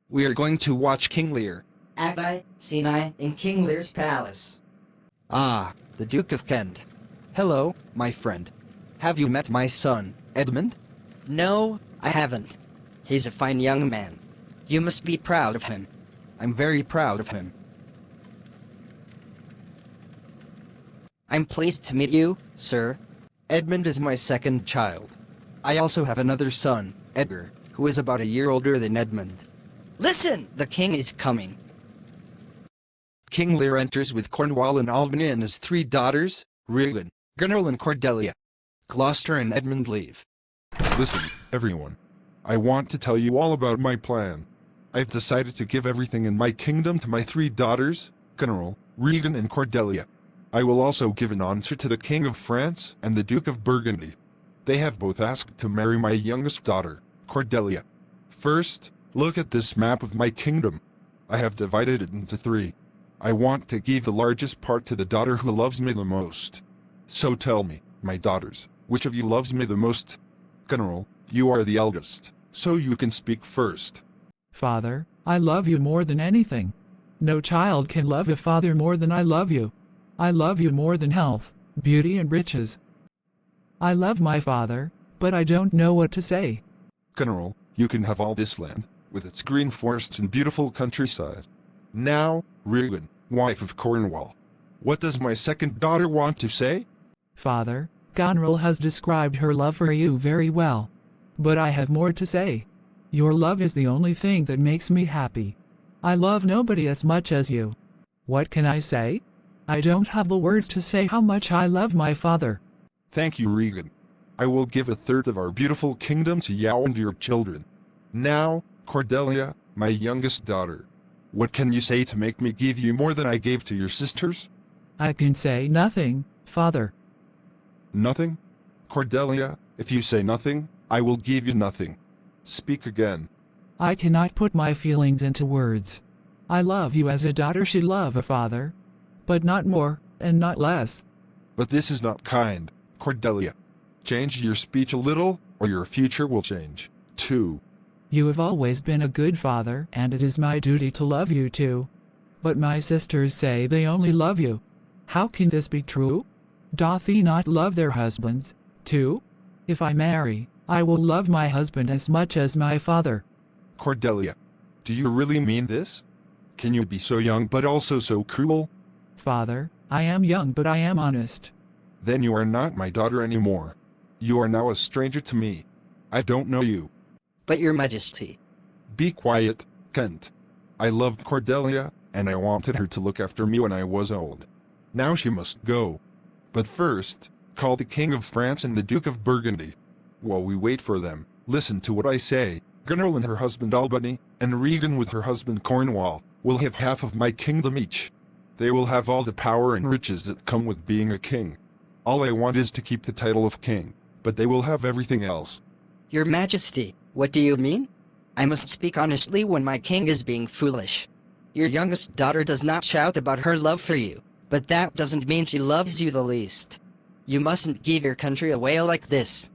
We are going to watch King Lear. Act Scene I in King Lear's palace. Ah, the Duke of Kent. Hello, my friend. Have you met my son, Edmund? No, I haven't. He's a fine young man. You must be proud of him. I'm very proud of him. I'm pleased to meet you, sir. Edmund is my second child. I also have another son, Edgar, who is about a year older than Edmund. Listen, the king is coming. King Lear enters with Cornwall and Albany and his 3 daughters, Regan, Gunnar and Cordelia. Gloucester and Edmund leave. Listen, everyone. I want to tell you all about my plan. I've decided to give everything in my kingdom to my 3 daughters, Gunnar, Regan and Cordelia. I will also give an answer to the King of France and the Duke of Burgundy. They have both asked to marry my youngest daughter, Cordelia. First, look at this map of my kingdom. I have divided it into 3. I want to give the largest part to the daughter who loves me the most. So tell me, my daughters, which of you loves me the most? Gunnar, you are the eldest, so you can speak first. Father, I love you more than anything. No child can love a father more than I love you. I love you more than health, beauty and riches. I love my father, but I don't know what to say. Gunnar, you can have all this land, with its green forests and beautiful countryside. Now, Regan, wife of Cornwall. What does my second daughter want to say? Father, Gunnar has described her love for you very well. But I have more to say. Your love is the only thing that makes me happy. I love nobody as much as you. What can I say? I don't have the words to say how much I love my father. Thank you, Regan. I will give 1/3 of our beautiful kingdom to you and your children. Now, Cordelia, my youngest daughter. What can you say to make me give you more than I gave to your sisters? I can say nothing, Father. Nothing? Cordelia, if you say nothing, I will give you nothing. Speak again. I cannot put my feelings into words. I love you as a daughter should love a father. But not more, and not less. But this is not kind, Cordelia. Change your speech a little, or your future will change, too. You have always been a good father, and it is my duty to love you too. But my sisters say they only love you. How can this be true? Doth he not love their husbands, too? If I marry, I will love my husband as much as my father. Cordelia, do you really mean this? Can you be so young but also so cruel? Father, I am young but I am honest. Then you are not my daughter anymore. You are now a stranger to me. I don't know you. But your majesty. Be quiet, Kent. I loved Cordelia, and I wanted her to look after me when I was old. Now she must go. But first, call the King of France and the Duke of Burgundy. While we wait for them, listen to what I say. Gunnar and her husband Albany, and Regan with her husband Cornwall, will have half of my kingdom each. They will have all the power and riches that come with being a king. All I want is to keep the title of king, but they will have everything else. Your majesty, what do you mean? I must speak honestly when my king is being foolish. Your youngest daughter does not shout about her love for you, but that doesn't mean she loves you the least. You mustn't give your country away like this.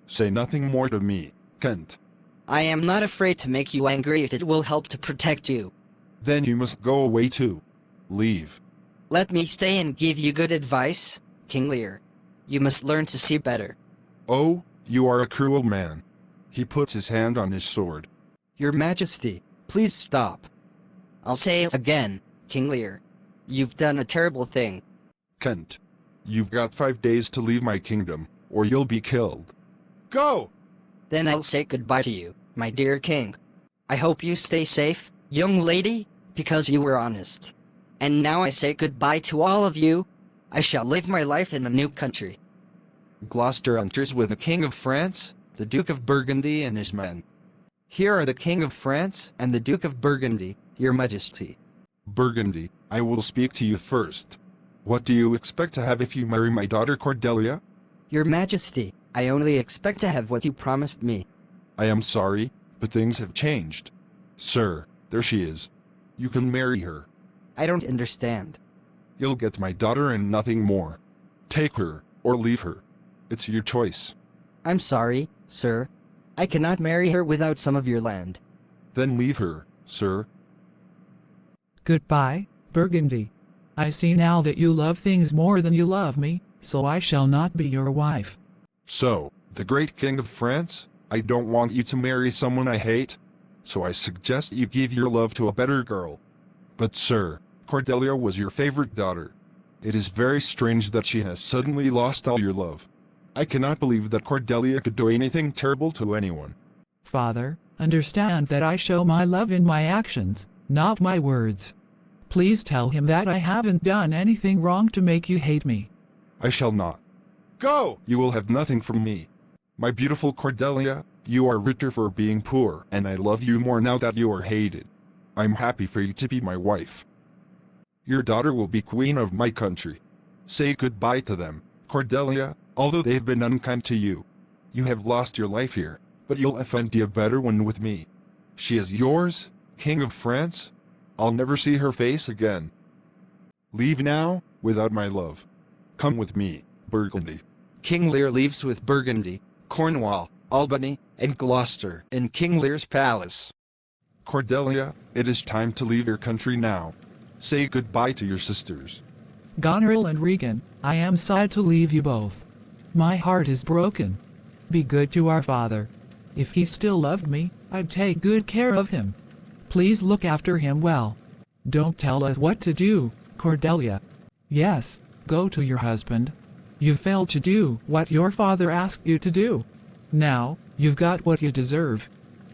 Say nothing more to me, Kent. I am not afraid to make you angry if it will help to protect you. Then you must go away too. Leave. Let me stay and give you good advice, King Lear. You must learn to see better. Oh, you are a cruel man. He puts his hand on his sword. Your Majesty, please stop. I'll say it again, King Lear. You've done a terrible thing. Kent, you've got 5 days to leave my kingdom, or you'll be killed. Go! Then I'll say goodbye to you, my dear king. I hope you stay safe, young lady, because you were honest. And now I say goodbye to all of you. I shall live my life in a new country. Gloucester enters with the King of France, the Duke of Burgundy and his men. Here are the King of France and the Duke of Burgundy, your Majesty. Burgundy, I will speak to you first. What do you expect to have if you marry my daughter Cordelia? Your Majesty, I only expect to have what you promised me. I am sorry, but things have changed. Sir, there she is. You can marry her. I don't understand. You'll get my daughter and nothing more. Take her, or leave her. It's your choice. I'm sorry, sir. I cannot marry her without some of your land. Then leave her, sir. Goodbye, Burgundy. I see now that you love things more than you love me, so I shall not be your wife. So, the great king of France, I don't want you to marry someone I hate, so I suggest you give your love to a better girl. But sir, Cordelia was your favorite daughter. It is very strange that she has suddenly lost all your love. I cannot believe that Cordelia could do anything terrible to anyone. Father, understand that I show my love in my actions, not my words. Please tell him that I haven't done anything wrong to make you hate me. I shall not. Go! You will have nothing from me. My beautiful Cordelia, you are richer for being poor, and I love you more now that you are hated. I'm happy for you to be my wife. Your daughter will be queen of my country. Say goodbye to them, Cordelia, although they've been unkind to you. You have lost your life here, but you'll find a better one with me. She is yours, King of France. I'll never see her face again. Leave now, without my love. Come with me, Burgundy. King Lear leaves with Burgundy, Cornwall, Albany, and Gloucester in King Lear's palace. Cordelia, it is time to leave your country now. Say goodbye to your sisters. Goneril and Regan, I am sad to leave you both. My heart is broken. Be good to our father. If he still loved me, I'd take good care of him. Please look after him well. Don't tell us what to do, Cordelia. Yes, go to your husband. You failed to do what your father asked you to do. Now, you've got what you deserve.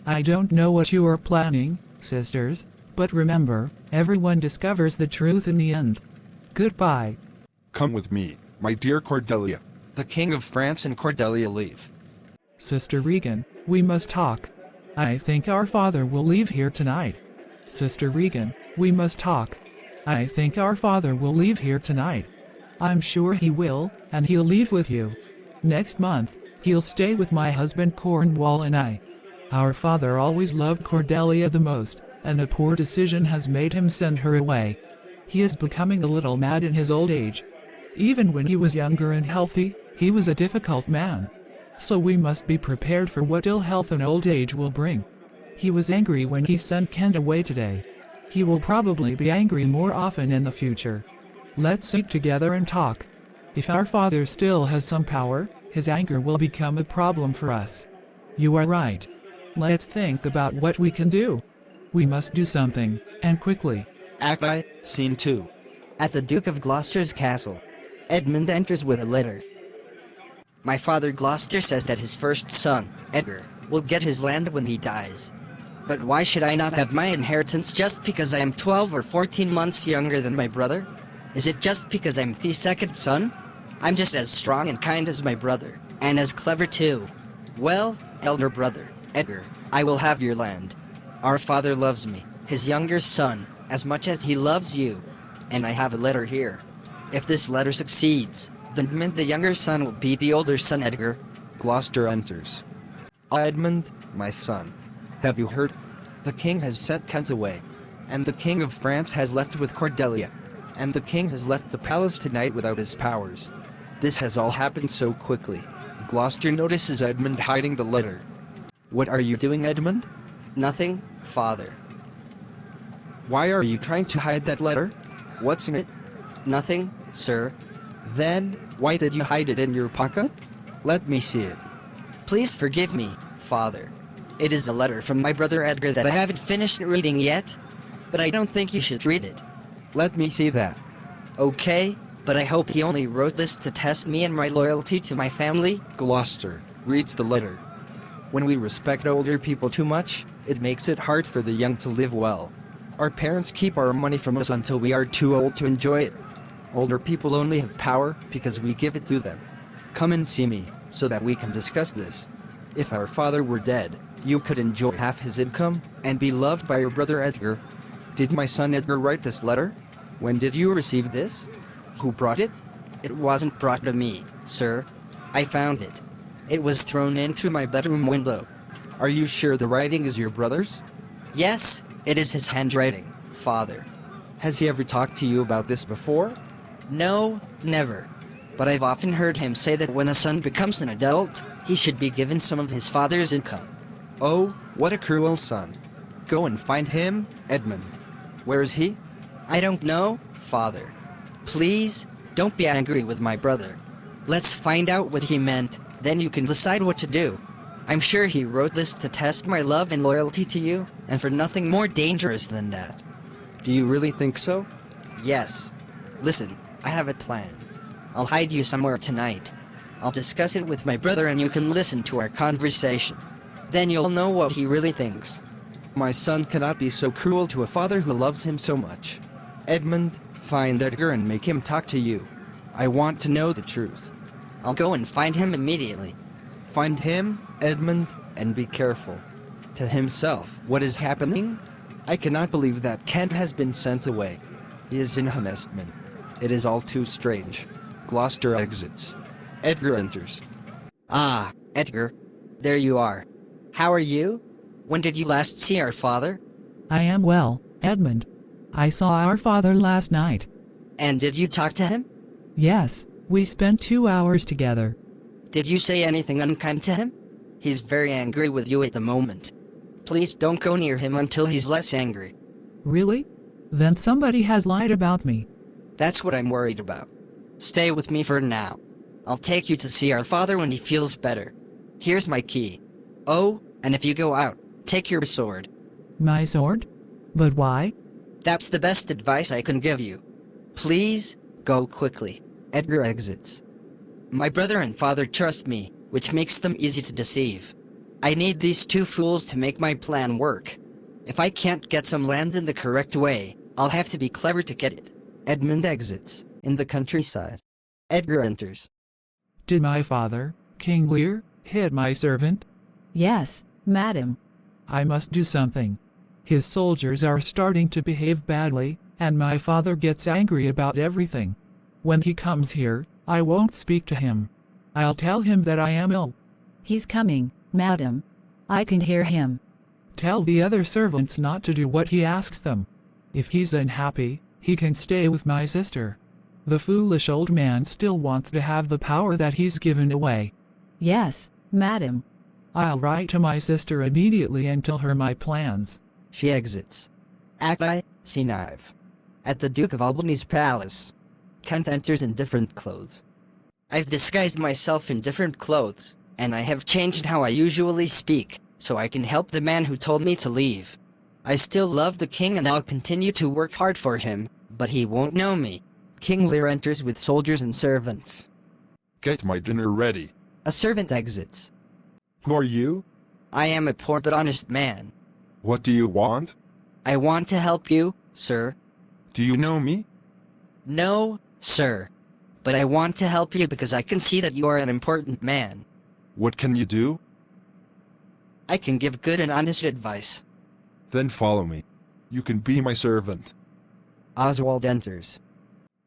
I don't know what you are planning, sisters, but remember, everyone discovers the truth in the end. Goodbye. Come with me, my dear Cordelia. The King of France and Cordelia leave. Sister Regan, we must talk. I think our father will leave here tonight. Sister Regan, we must talk. I think our father will leave here tonight. I'm sure he will, and he'll leave with you. Next month, he'll stay with my husband Cornwall and I. Our father always loved Cordelia the most, and a poor decision has made him send her away. He is becoming a little mad in his old age. Even when he was younger and healthy, he was a difficult man. So we must be prepared for what ill health and old age will bring. He was angry when he sent Kent away today. He will probably be angry more often in the future. Let's sit together and talk. If our father still has some power, his anger will become a problem for us. You are right. Let's think about what we can do. We must do something, and quickly. Act I, Scene 2. At the Duke of Gloucester's castle, Edmund enters with a letter. My father Gloucester says that his first son, Edgar, will get his land when he dies. But why should I not have my inheritance just because I am 12 or 14 months younger than my brother? Is it just because I'm the second son? I'm just as strong and kind as my brother, and as clever too. Well, elder brother, Edgar, I will have your land. Our father loves me, his younger son, as much as he loves you. And I have a letter here. If this letter succeeds, then Edmund the younger son will be the older son Edgar. Gloucester enters. Edmund, my son. Have you heard? The king has sent Kent away. And the king of France has left with Cordelia. And the king has left the palace tonight without his powers. This has all happened so quickly. Gloucester notices Edmund hiding the letter. What are you doing, Edmund? Nothing, father. Why are you trying to hide that letter? What's in it? Nothing, sir. Then, why did you hide it in your pocket? Let me see it. Please forgive me, father. It is a letter from my brother Edgar that I haven't finished reading yet, but I don't think you should read it. Let me see that. Okay, but I hope he only wrote this to test me and my loyalty to my family. Gloucester reads the letter. When we respect older people too much, it makes it hard for the young to live well. Our parents keep our money from us until we are too old to enjoy it. Older people only have power because we give it to them. Come and see me, so that we can discuss this. If our father were dead, you could enjoy half his income, and be loved by your brother Edgar. Did my son Edgar write this letter? When did you receive this? Who brought it? It wasn't brought to me, sir. I found it. It was thrown in through my bedroom window. Are you sure the writing is your brother's? Yes, it is his handwriting, father. Has he ever talked to you about this before? No, never. But I've often heard him say that when a son becomes an adult, he should be given some of his father's income. Oh, what a cruel son. Go and find him, Edmund. Where is he? I don't know, Father. Please, don't be angry with my brother. Let's find out what he meant, then you can decide what to do. I'm sure he wrote this to test my love and loyalty to you, and for nothing more dangerous than that. Do you really think so? Yes. Listen, I have a plan. I'll hide you somewhere tonight. I'll discuss it with my brother and you can listen to our conversation. Then you'll know what he really thinks. My son cannot be so cruel to a father who loves him so much. Edmund, find Edgar and make him talk to you. I want to know the truth. I'll go and find him immediately. Find him, Edmund, and be careful. To himself, what is happening? I cannot believe that Kent has been sent away. He is in Hunestman. It is all too strange. Gloucester exits. Edgar enters. Ah, Edgar. There you are. How are you? When did you last see our father? I am well, Edmund. I saw our father last night. And did you talk to him? Yes, we spent 2 hours together. Did you say anything unkind to him? He's very angry with you at the moment. Please don't go near him until he's less angry. Really? Then somebody has lied about me. That's what I'm worried about. Stay with me for now. I'll take you to see our father when he feels better. Here's my key. Oh, and if you go out, take your sword. My sword? But why? That's the best advice I can give you. Please, go quickly. Edgar exits. My brother and father trust me, which makes them easy to deceive. I need these two fools to make my plan work. If I can't get some land in the correct way, I'll have to be clever to get it. Edmund exits. In the countryside. Edgar enters. Did my father, King Lear, hit my servant? Yes, madam. I must do something. His soldiers are starting to behave badly, and my father gets angry about everything. When he comes here, I won't speak to him. I'll tell him that I am ill. He's coming, madam. I can hear him. Tell the other servants not to do what he asks them. If he's unhappy, he can stay with my sister. The foolish old man still wants to have the power that he's given away. Yes, madam. I'll write to my sister immediately and tell her my plans. She exits. Act I, Scene 5. At the Duke of Albany's palace. Kent enters in different clothes. I've disguised myself in different clothes, and I have changed how I usually speak, so I can help the man who told me to leave. I still love the king and I'll continue to work hard for him, but he won't know me. King Lear enters with soldiers and servants. Get my dinner ready. A servant exits. Who are you? I am a poor but honest man. What do you want? I want to help you, sir. Do you know me? No, sir. But I want to help you because I can see that you are an important man. What can you do? I can give good and honest advice. Then follow me. You can be my servant. Oswald enters.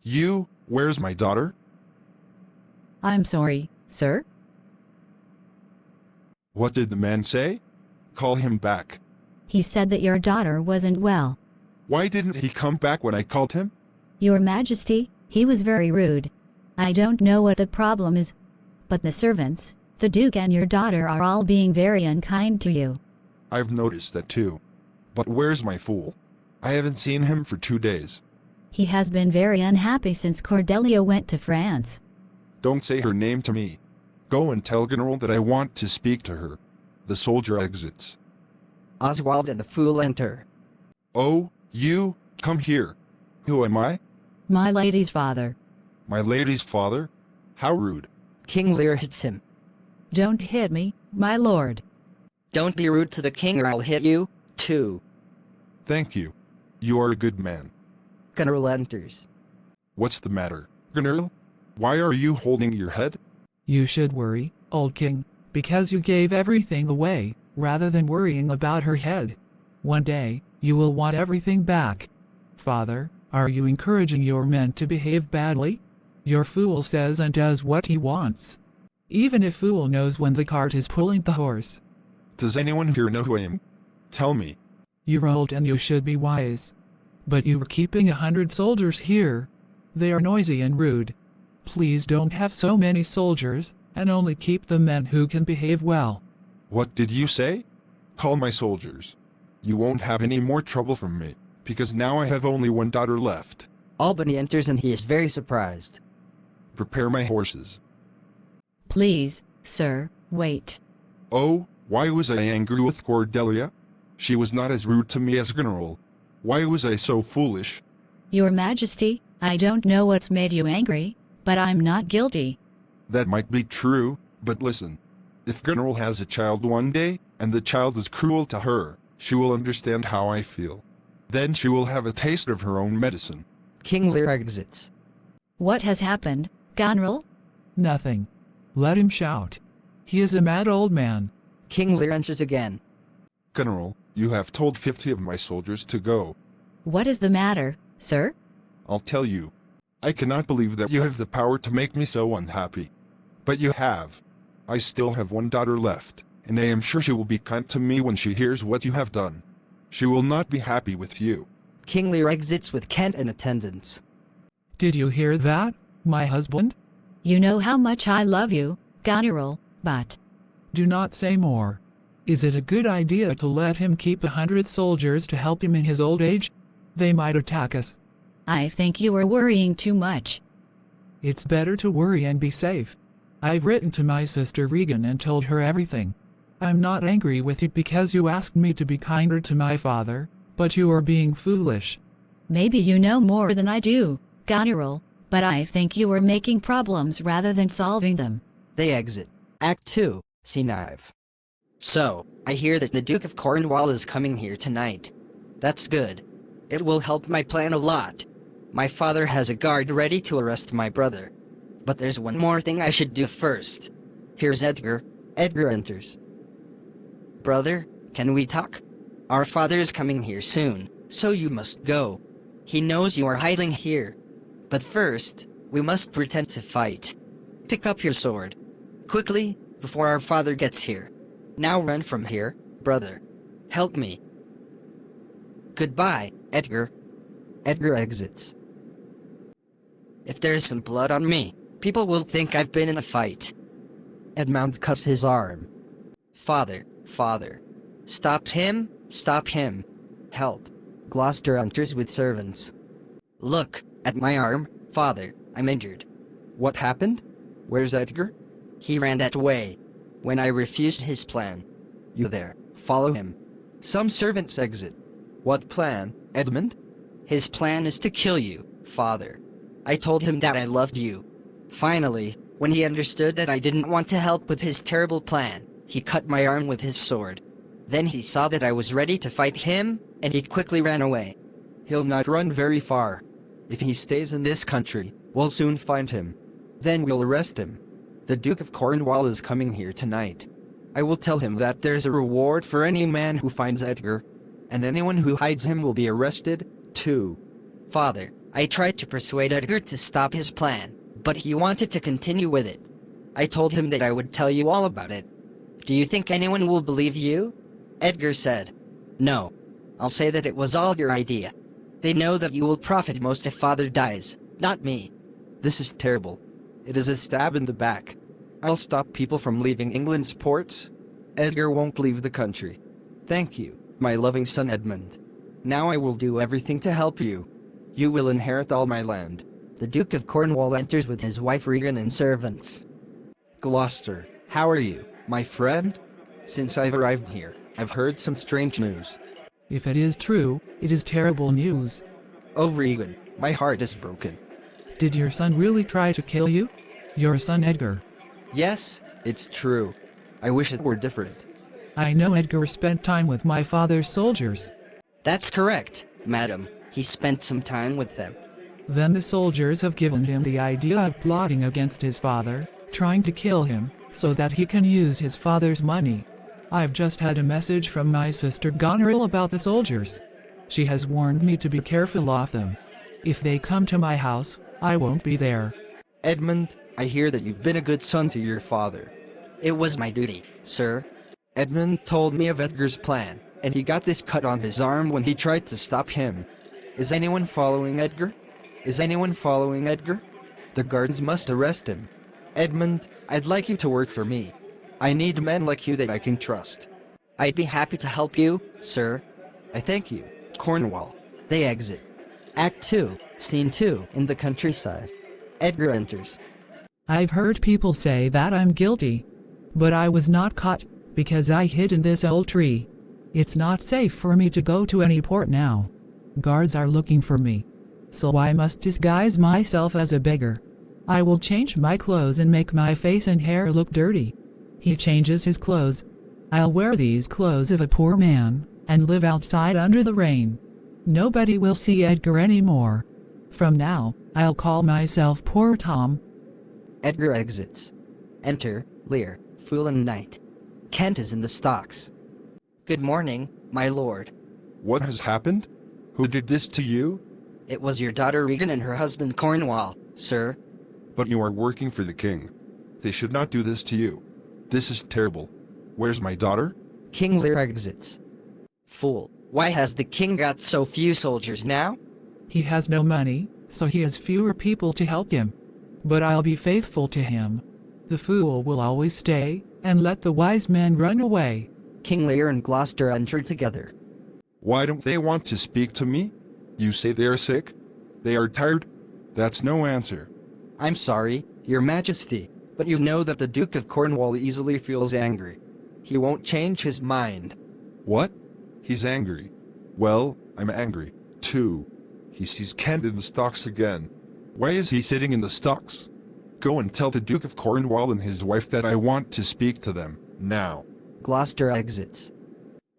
You, where's my daughter? I'm sorry, sir. What did the man say? Call him back. He said that your daughter wasn't well. Why didn't he come back when I called him? Your Majesty, he was very rude. I don't know what the problem is, but the servants, the Duke and your daughter are all being very unkind to you. I've noticed that too. But where's my fool? I haven't seen him for 2 days. He has been very unhappy since Cordelia went to France. Don't say her name to me. Go and tell General that I want to speak to her. The soldier exits. Oswald and the fool enter. Oh, you, come here. Who am I? My lady's father. My lady's father? How rude. King Lear hits him. Don't hit me, my lord. Don't be rude to the king or I'll hit you, too. Thank you. You are a good man. General enters. What's the matter, General? Why are you holding your head? You should worry, old king, because you gave everything away, rather than worrying about her head. One day, you will want everything back. Father, are you encouraging your men to behave badly? Your fool says and does what he wants. Even a fool knows when the cart is pulling the horse. Does anyone here know who I am? Tell me. You're old and you should be wise. But you were keeping 100 soldiers here. They are noisy and rude. Please don't have so many soldiers, and only keep the men who can behave well. What did you say? Call my soldiers. You won't have any more trouble from me, because now I have only one daughter left. Albany enters and he is very surprised. Prepare my horses. Please, sir, wait. Oh, why was I angry with Cordelia? She was not as rude to me as General. Why was I so foolish? Your Majesty, I don't know what's made you angry, but I'm not guilty. That might be true, but listen. If General has a child one day, and the child is cruel to her, she will understand how I feel. Then she will have a taste of her own medicine. King Lear exits. What has happened, General? Nothing. Let him shout. He is a mad old man. King Lear enters again. General, you have told 50 of my soldiers to go. What is the matter, sir? I'll tell you. I cannot believe that you have the power to make me so unhappy. But you have. I still have one daughter left, and I am sure she will be kind to me when she hears what you have done. She will not be happy with you. King Lear exits with Kent in attendance. Did you hear that, my husband? You know how much I love you, General, but... Do not say more. Is it a good idea to let him keep 100 soldiers to help him in his old age? They might attack us. I think you are worrying too much. It's better to worry and be safe. I've written to my sister Regan and told her everything. I'm not angry with you because you asked me to be kinder to my father, but you are being foolish. Maybe you know more than I do, General, but I think you are making problems rather than solving them. They exit. Act 2, Scene 5. So, I hear that the Duke of Cornwall is coming here tonight. That's good. It will help my plan a lot. My father has a guard ready to arrest my brother. But there's one more thing I should do first. Here's Edgar. Edgar enters. Brother, can we talk? Our father is coming here soon, so you must go. He knows you are hiding here. But first, we must pretend to fight. Pick up your sword. Quickly, before our father gets here. Now run from here, brother. Help me. Goodbye, Edgar. Edgar exits. If there is some blood on me, people will think I've been in a fight. Edmund cuts his arm. Father, father. Stop him, stop him. Help. Gloucester enters with servants. Look, at my arm, father, I'm injured. What happened? Where's Edgar? He ran that way. When I refused his plan. You there, follow him. Some servants exit. What plan, Edmund? His plan is to kill you, father. I told him that I loved you. Finally, when he understood that I didn't want to help with his terrible plan, he cut my arm with his sword. Then he saw that I was ready to fight him, and he quickly ran away. He'll not run very far. If he stays in this country, we'll soon find him. Then we'll arrest him. The Duke of Cornwall is coming here tonight. I will tell him that there's a reward for any man who finds Edgar, and anyone who hides him will be arrested, too. Father, I tried to persuade Edgar to stop his plan, but he wanted to continue with it. I told him that I would tell you all about it. Do you think anyone will believe you? Edgar said, No. I'll say that it was all your idea. They know that you will profit most if father dies, not me. This is terrible. It is a stab in the back. I'll stop people from leaving England's ports. Edgar won't leave the country. Thank you, my loving son Edmund. Now I will do everything to help you. You will inherit all my land. The Duke of Cornwall enters with his wife Regan and servants. Gloucester, how are you, my friend? Since I've arrived here, I've heard some strange news. If it is true, it is terrible news. Oh Regan, my heart is broken. Did your son really try to kill you? Your son Edgar. Yes, it's true. I wish it were different. I know Edgar spent time with my father's soldiers. That's correct, madam. He spent some time with them. Then the soldiers have given him the idea of plotting against his father, trying to kill him, so that he can use his father's money. I've just had a message from my sister Goneril about the soldiers. She has warned me to be careful of them. If they come to my house, I won't be there. Edmund, I hear that you've been a good son to your father. It was my duty, sir. Edmund told me of Edgar's plan, and he got this cut on his arm when he tried to stop him. Is anyone following Edgar? Is anyone following Edgar? The guards must arrest him. Edmund, I'd like you to work for me. I need men like you that I can trust. I'd be happy to help you, sir. I thank you, Cornwall. They exit. Act 2, Scene 2, in the countryside. Edgar enters. I've heard people say that I'm guilty. But I was not caught, because I hid in this old tree. It's not safe for me to go to any port now. Guards are looking for me. So I must disguise myself as a beggar. I will change my clothes and make my face and hair look dirty. He changes his clothes. I'll wear these clothes of a poor man, and live outside under the rain. Nobody will see Edgar anymore. From now, I'll call myself Poor Tom. Edgar exits. Enter Lear, Fool and Knight. Kent is in the stocks. Good morning, my lord. What has happened? Who did this to you? It was your daughter Regan and her husband Cornwall, sir. But you are working for the king. They should not do this to you. This is terrible. Where's my daughter? King Lear exits. Fool, why has the king got so few soldiers now? He has no money, so he has fewer people to help him. But I'll be faithful to him. The fool will always stay, and let the wise man run away. King Lear and Gloucester enter together. Why don't they want to speak to me? You say they are sick? They are tired? That's no answer. I'm sorry, your majesty, but you know that the Duke of Cornwall easily feels angry. He won't change his mind. What? He's angry. Well, I'm angry, too. He sees Kent in the stocks again. Why is he sitting in the stocks? Go and tell the Duke of Cornwall and his wife that I want to speak to them, now. Gloucester exits.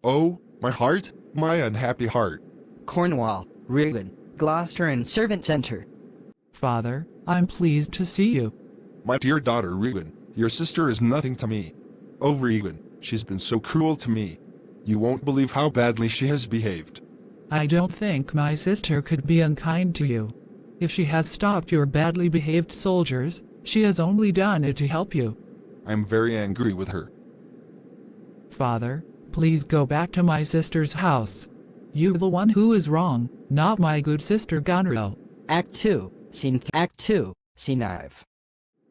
Oh, my heart, my unhappy heart. Cornwall, Regan, Gloucester and servants enter. Father, I'm pleased to see you. My dear daughter Regan, your sister is nothing to me. Oh Regan, she's been so cruel to me. You won't believe how badly she has behaved. I don't think my sister could be unkind to you. If she has stopped your badly behaved soldiers, she has only done it to help you. I'm very angry with her. Father, please go back to my sister's house. You're the one who is wrong, not my good sister Gonril. Act 2, Scene 5.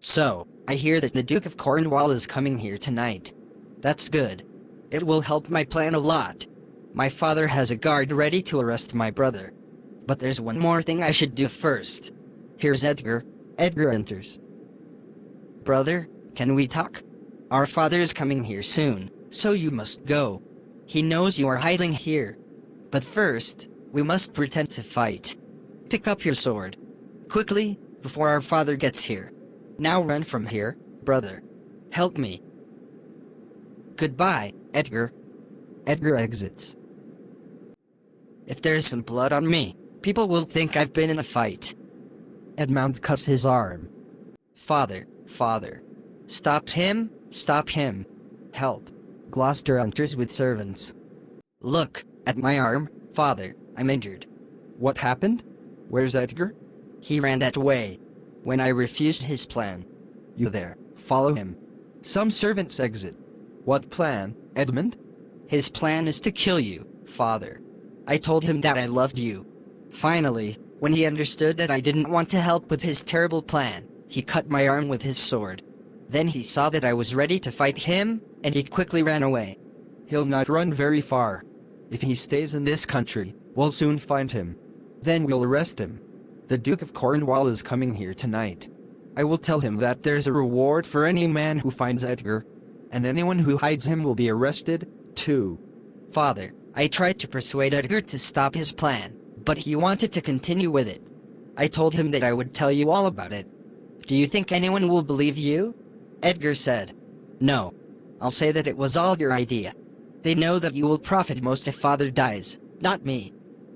So, I hear that the Duke of Cornwall is coming here tonight. That's good. It will help my plan a lot. My father has a guard ready to arrest my brother. But there's one more thing I should do first. Here's Edgar. Edgar enters. Brother, can we talk? Our father is coming here soon, so you must go. He knows you are hiding here. But first, we must pretend to fight. Pick up your sword. Quickly, before our father gets here. Now run from here, brother. Help me. Goodbye, Edgar. Edgar exits. If there's some blood on me, people will think I've been in a fight. Edmund cuts his arm. Father, father. Stop him, stop him. Help. Gloucester enters with servants. Look, at my arm, father, I'm injured. What happened? Where's Edgar? He ran that way. When I refused his plan. You there, follow him. Some servants exit. What plan, Edmund? His plan is to kill you, father. I told him that I loved you. Finally, when he understood that I didn't want to help with his terrible plan, he cut my arm with his sword. Then he saw that I was ready to fight him, and he quickly ran away. He'll not run very far. If he stays in this country, we'll soon find him. Then we'll arrest him. The Duke of Cornwall is coming here tonight. I will tell him that there's a reward for any man who finds Edgar, and anyone who hides him will be arrested, too. Father, I tried to persuade Edgar to stop his plan, but he wanted to continue with it. I told him that I would tell you all about it. Do you think anyone will believe you? Edgar said, No. I'll say that it was all your idea. They know that you will profit most if father dies, not me.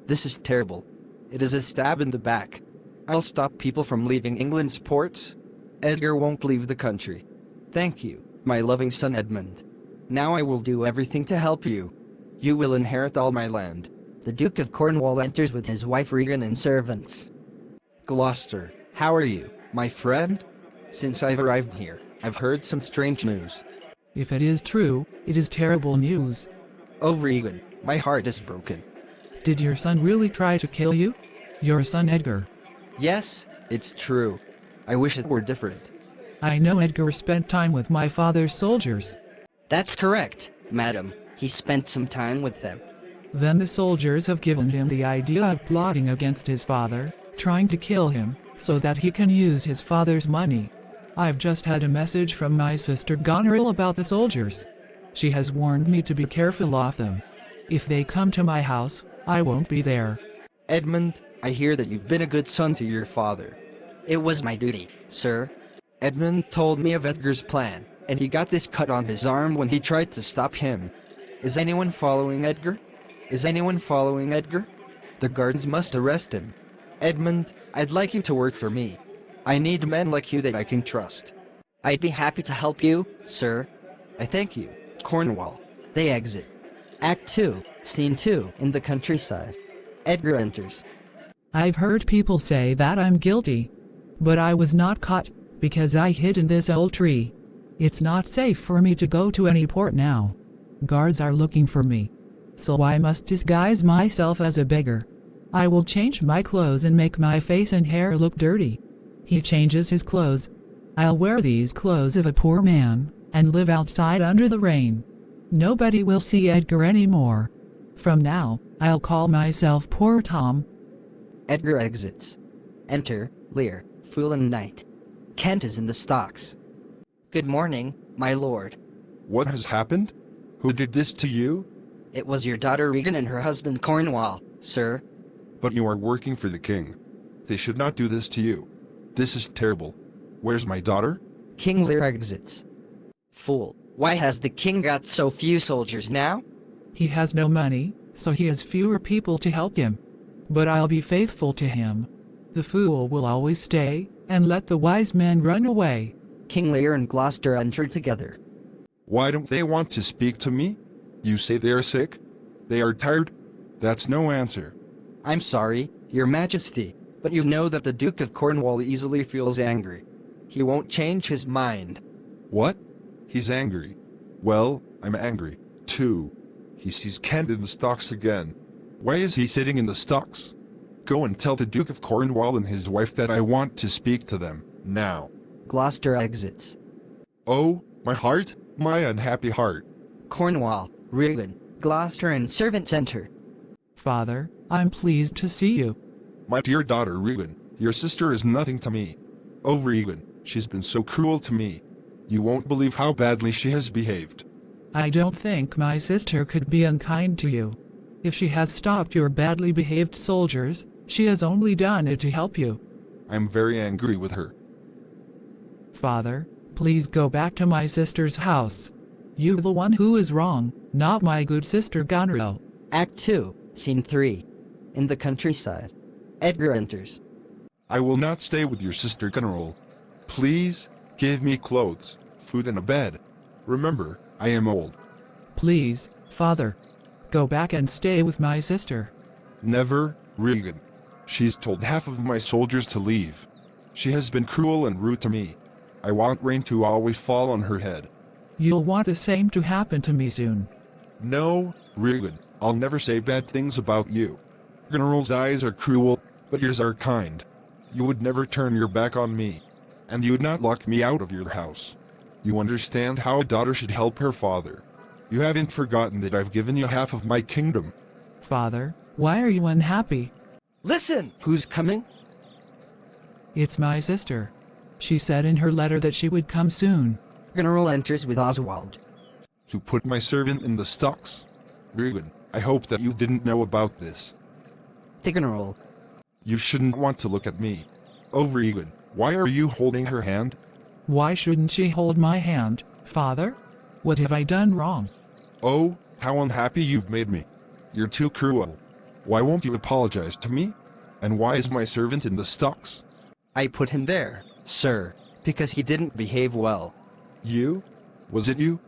This is terrible. It is a stab in the back. I'll stop people from leaving England's ports. Edgar won't leave the country. Thank you, my loving son Edmund. Now I will do everything to help you. You will inherit all my land. The Duke of Cornwall enters with his wife Regan and servants. Gloucester, how are you, my friend? Since I've arrived here, I've heard some strange news. If it is true, it is terrible news. Oh Regan, my heart is broken. Did your son really try to kill you? Your son Edgar. Yes, it's true. I wish it were different. I know Edgar spent time with my father's soldiers. That's correct, madam. He spent some time with them. Then the soldiers have given him the idea of plotting against his father, trying to kill him, so that he can use his father's money. I've just had a message from my sister Goneril about the soldiers. She has warned me to be careful of them. If they come to my house, I won't be there. Edmund, I hear that you've been a good son to your father. It was my duty, sir. Edmund told me of Edgar's plan, and he got this cut on his arm when he tried to stop him. Is anyone following Edgar? Is anyone following Edgar? The guards must arrest him. Edmund, I'd like you to work for me. I need men like you that I can trust. I'd be happy to help you, sir. I thank you. Cornwall. They exit. Act 2, Scene 2, in the countryside. Edgar enters. I've heard people say that I'm guilty. But I was not caught, because I hid in this old tree. It's not safe for me to go to any port now. Guards are looking for me. So I must disguise myself as a beggar. I will change my clothes and make my face and hair look dirty. He changes his clothes. I'll wear these clothes of a poor man, and live outside under the rain. Nobody will see Edgar anymore. From now, I'll call myself Poor Tom. Edgar exits. Enter Lear, Fool and Knight. Kent is in the stocks. Good morning, my lord. What has happened? Who did this to you? It was your daughter Regan and her husband Cornwall, sir. But you are working for the king. They should not do this to you. This is terrible. Where's my daughter? King Lear exits. Fool, why has the king got so few soldiers now? He has no money, so he has fewer people to help him. But I'll be faithful to him. The fool will always stay, and let the wise men run away. King Lear and Gloucester enter together. Why don't they want to speak to me? You say they are sick? They are tired? That's no answer. I'm sorry, Your Majesty, but you know that the Duke of Cornwall easily feels angry. He won't change his mind. What? He's angry. Well, I'm angry, too. He sees Kent in the stocks again. Why is he sitting in the stocks? Go and tell the Duke of Cornwall and his wife that I want to speak to them, now. Gloucester exits. Oh, my heart, my unhappy heart. Cornwall, Regan, Gloucester and servants enter. Father, I'm pleased to see you. My dear daughter Regan, your sister is nothing to me. Oh Regan, she's been so cruel to me. You won't believe how badly she has behaved. I don't think my sister could be unkind to you. If she has stopped your badly behaved soldiers, she has only done it to help you. I'm very angry with her. Father, please go back to my sister's house. You're the one who is wrong, not my good sister Goneril. Act 2, Scene 3. In the countryside. Edgar enters. I will not stay with your sister Goneril. Please, give me clothes, food and a bed. Remember, I am old. Please, Father. Go back and stay with my sister. Never, Regan. She's told half of my soldiers to leave. She has been cruel and rude to me. I want rain to always fall on her head. You'll want the same to happen to me soon. No, Regan, I'll never say bad things about you. Goneril's eyes are cruel, but yours are kind. You would never turn your back on me. And you would not lock me out of your house. You understand how a daughter should help her father. You haven't forgotten that I've given you half of my kingdom. Father, why are you unhappy? Listen! Who's coming? It's my sister. She said in her letter that she would come soon. Goneril enters with Oswald. You put my servant in the stocks. Regan, I hope that you didn't know about this. To Goneril. You shouldn't want to look at me. Oh Regan, why are you holding her hand? Why shouldn't she hold my hand, Father? What have I done wrong? Oh, how unhappy you've made me. You're too cruel. Why won't you apologize to me? And why is my servant in the stocks? I put him there, sir, because he didn't behave well. You? Was it you?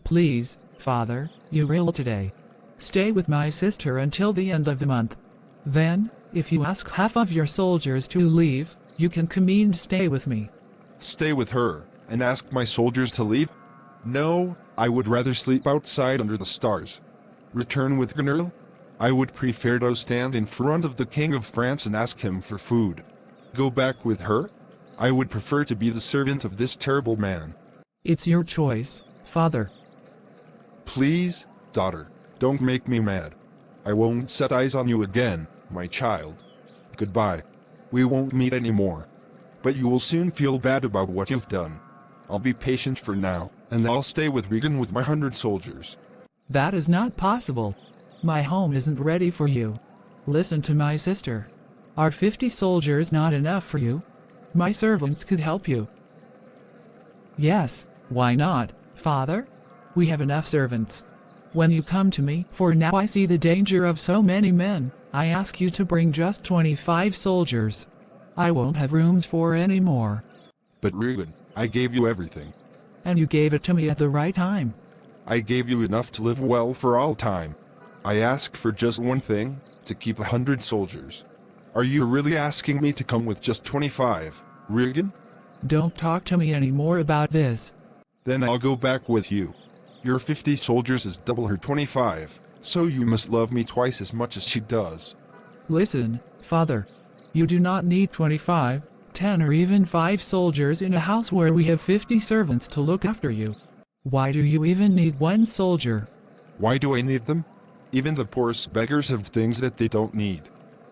Please, Father, you're ill today. Stay with my sister until the end of the month. Then, if you ask half of your soldiers to leave, you can come and stay with me. Stay with her, and ask my soldiers to leave? No, I would rather sleep outside under the stars. Return with Goneril? I would prefer to stand in front of the King of France and ask him for food. Go back with her? I would prefer to be the servant of this terrible man. It's your choice, Father. Please, daughter, don't make me mad. I won't set eyes on you again, my child. Goodbye. We won't meet anymore. But you will soon feel bad about what you've done. I'll be patient for now, and I'll stay with Regan with my 100 soldiers. That is not possible. My home isn't ready for you. Listen to my sister. Are 50 soldiers not enough for you? My servants could help you. Yes, why not, father? We have enough servants. When you come to me, for now I see the danger of so many men, I ask you to bring just 25 soldiers. I won't have rooms for any more. But Regan, I gave you everything. And you gave it to me at the right time. I gave you enough to live well for all time. I asked for just one thing, to keep 100 soldiers. Are you really asking me to come with just 25, Regan? Don't talk to me anymore about this. Then I'll go back with you. Your 50 soldiers is double her 25, so you must love me twice as much as she does. Listen, father. You do not need 25, 10 or even 5 soldiers in a house where we have 50 servants to look after you. Why do you even need one soldier? Why do I need them? Even the poorest beggars have things that they don't need.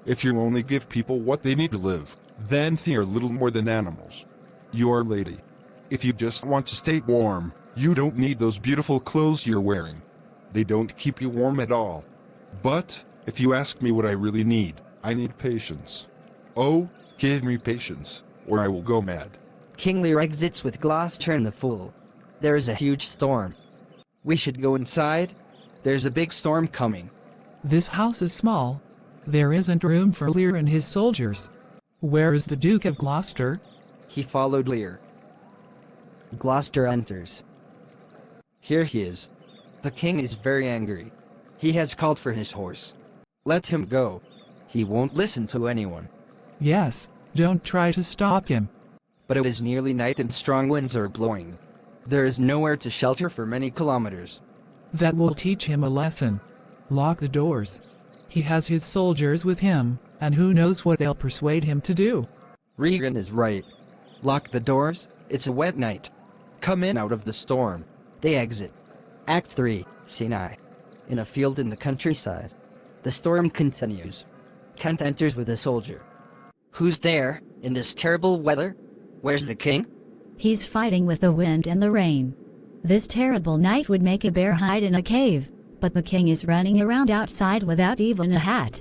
If you only give people what they need to live, then they are little more than animals. Your lady. If you just want to stay warm, you don't need those beautiful clothes you're wearing. They don't keep you warm at all. But, if you ask me what I really need, I need patience. Oh, give me patience, or I will go mad. King Lear exits with Gloucester and the Fool. There is a huge storm. We should go inside. There's a big storm coming. This house is small. There isn't room for Lear and his soldiers. Where is the Duke of Gloucester? He followed Lear. Gloucester enters. Here he is. The king is very angry. He has called for his horse. Let him go. He won't listen to anyone. Yes, don't try to stop him. But it is nearly night and strong winds are blowing. There is nowhere to shelter for many kilometers. That will teach him a lesson. Lock the doors. He has his soldiers with him, and who knows what they'll persuade him to do. Regan is right. Lock the doors. It's a wet night. Come in out of the storm. They exit. Act 3, Scene I. In a field in the countryside. The storm continues. Kent enters with a soldier. Who's there, in this terrible weather? Where's the king? He's fighting with the wind and the rain. This terrible night would make a bear hide in a cave, but the king is running around outside without even a hat.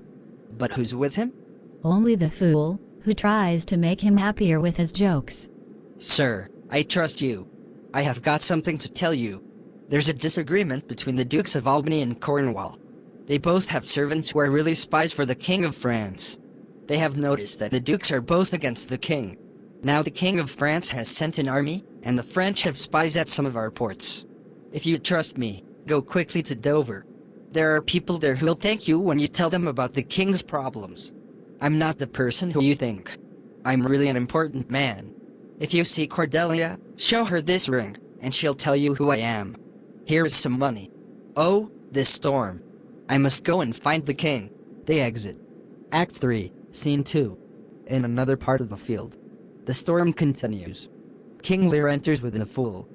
But who's with him? Only the fool, who tries to make him happier with his jokes. Sir, I trust you. I have got something to tell you. There's a disagreement between the Dukes of Albany and Cornwall. They both have servants who are really spies for the King of France. They have noticed that the Dukes are both against the King. Now the King of France has sent an army, and the French have spies at some of our ports. If you trust me, go quickly to Dover. There are people there who'll thank you when you tell them about the King's problems. I'm not the person who you think. I'm really an important man. If you see Cordelia, show her this ring, and she'll tell you who I am. Here is some money. Oh, this storm. I must go and find the king. They exit. Act 3, Scene 2. In another part of the field. The storm continues. King Lear enters with the Fool.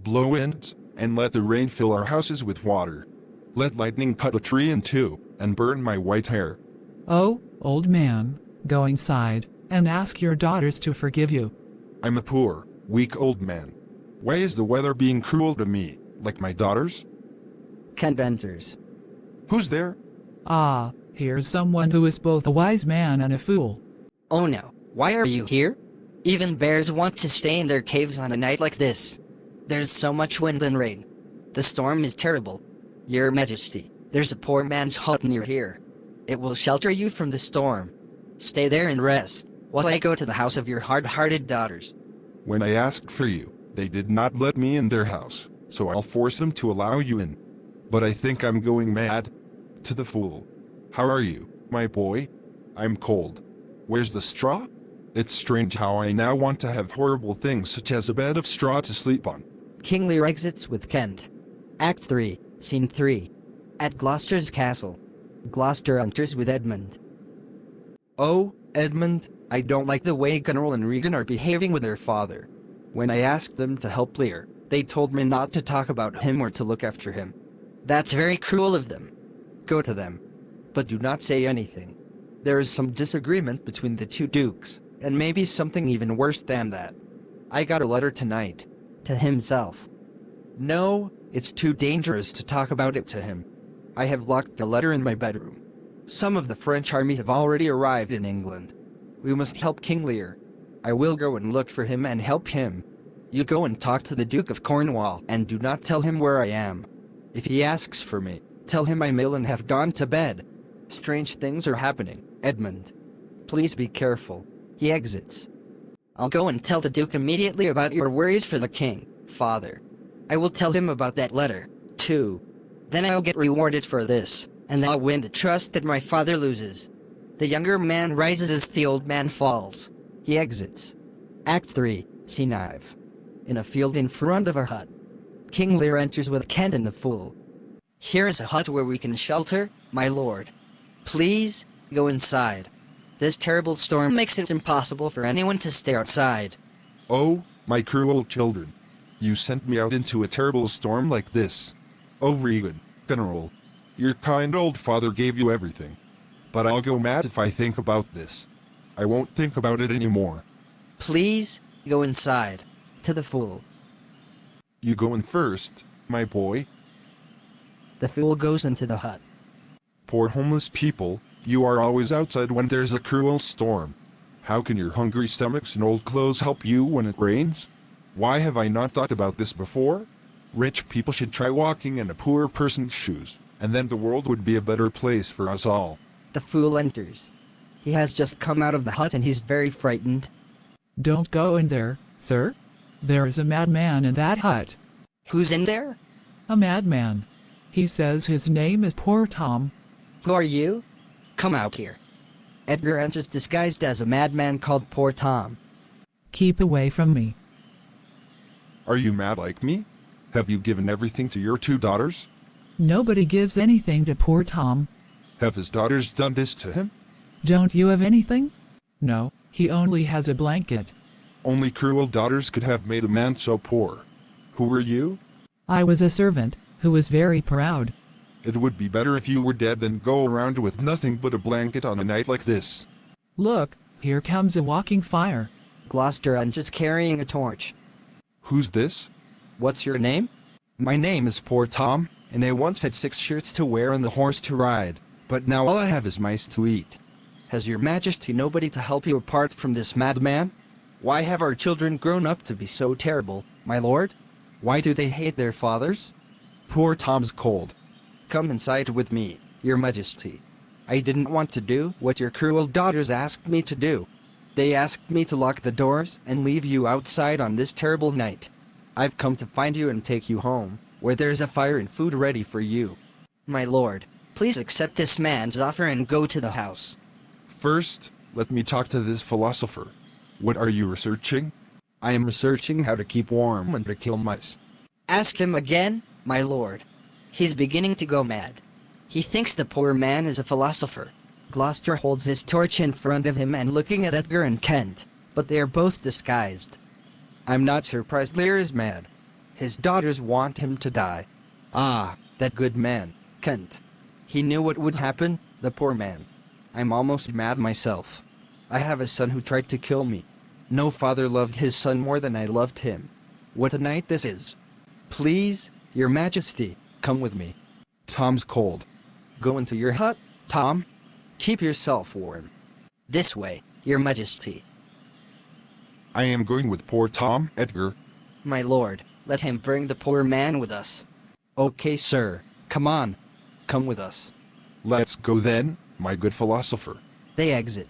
Blow winds, and let the rain fill our houses with water. Let lightning cut a tree in two, and burn my white hair. Oh, old man, go inside, and ask your daughters to forgive you. I'm a poor, weak old man. Why is the weather being cruel to me, like my daughters? Kent enters. Who's there? Ah, here's someone who is both a wise man and a fool. Oh no, why are you here? Even bears want to stay in their caves on a night like this. There's so much wind and rain. The storm is terrible. Your Majesty, there's a poor man's hut near here. It will shelter you from the storm. Stay there and rest, while I go to the house of your hard-hearted daughters. When I asked for you, they did not let me in their house, so I'll force them to allow you in. But I think I'm going mad. To the Fool. How are you, my boy? I'm cold. Where's the straw? It's strange how I now want to have horrible things such as a bed of straw to sleep on. King Lear exits with Kent. Act 3, Scene 3. At Gloucester's castle. Gloucester enters with Edmund. Oh, Edmund, I don't like the way Gunnar and Regan are behaving with their father. When I asked them to help Lear, they told me not to talk about him or to look after him. That's very cruel of them. Go to them. But do not say anything. There is some disagreement between the two dukes, and maybe something even worse than that. I got a letter tonight. To himself. No, it's too dangerous to talk about it to him. I have locked the letter in my bedroom. Some of the French army have already arrived in England. We must help King Lear. I will go and look for him and help him. You go and talk to the Duke of Cornwall and do not tell him where I am. If he asks for me, tell him I'm ill and have gone to bed. Strange things are happening, Edmund. Please be careful. He exits. I'll go and tell the Duke immediately about your worries for the king, father. I will tell him about that letter, too. Then I'll get rewarded for this, and I'll win the trust that my father loses. The younger man rises as the old man falls. He exits. Act 3, Scene 5. In a field in front of a hut. King Lear enters with Kent and the fool. Here is a hut where we can shelter, my lord. Please, go inside. This terrible storm makes it impossible for anyone to stay outside. Oh, my cruel children. You sent me out into a terrible storm like this. Oh, Regan, General. Your kind old father gave you everything. But I'll go mad if I think about this. I won't think about it anymore. Please, go inside. To the fool. You go in first, my boy. The fool goes into the hut. Poor homeless people, you are always outside when there's a cruel storm. How can your hungry stomachs and old clothes help you when it rains? Why have I not thought about this before? Rich people should try walking in a poor person's shoes, and then the world would be a better place for us all. The fool enters. He has just come out of the hut and he's very frightened. Don't go in there, sir. There is a madman in that hut. Who's in there? A madman. He says his name is Poor Tom. Who are you? Come out here. Edgar enters disguised as a madman called Poor Tom. Keep away from me. Are you mad like me? Have you given everything to your 2 daughters? Nobody gives anything to Poor Tom. Have his daughters done this to him? Don't you have anything? No, he only has a blanket. Only cruel daughters could have made a man so poor. Who were you? I was a servant, who was very proud. It would be better if you were dead than go around with nothing but a blanket on a night like this. Look, here comes a walking fire. Gloucester enters carrying a torch. Who's this? What's your name? My name is Poor Tom, and I once had 6 shirts to wear and a horse to ride, but now all I have is mice to eat. Has your majesty nobody to help you apart from this madman? Why have our children grown up to be so terrible, my lord? Why do they hate their fathers? Poor Tom's cold. Come inside with me, your majesty. I didn't want to do what your cruel daughters asked me to do. They asked me to lock the doors and leave you outside on this terrible night. I've come to find you and take you home, where there's a fire and food ready for you. My lord, please accept this man's offer and go to the house. First, let me talk to this philosopher. What are you researching? I am researching how to keep warm and to kill mice. Ask him again, my lord. He's beginning to go mad. He thinks the poor man is a philosopher. Gloucester holds his torch in front of him and looking at Edgar and Kent, but they are both disguised. I'm not surprised Lear is mad. His daughters want him to die. Ah, that good man, Kent. He knew what would happen, the poor man. I'm almost mad myself. I have a son who tried to kill me. No father loved his son more than I loved him. What a night this is. Please, your majesty, come with me. Tom's cold. Go into your hut, Tom. Keep yourself warm. This way, your majesty. I am going with Poor Tom, Edgar. My lord, let him bring the poor man with us. Okay, sir. Come on. Come with us. Let's go then, my good philosopher. They exit.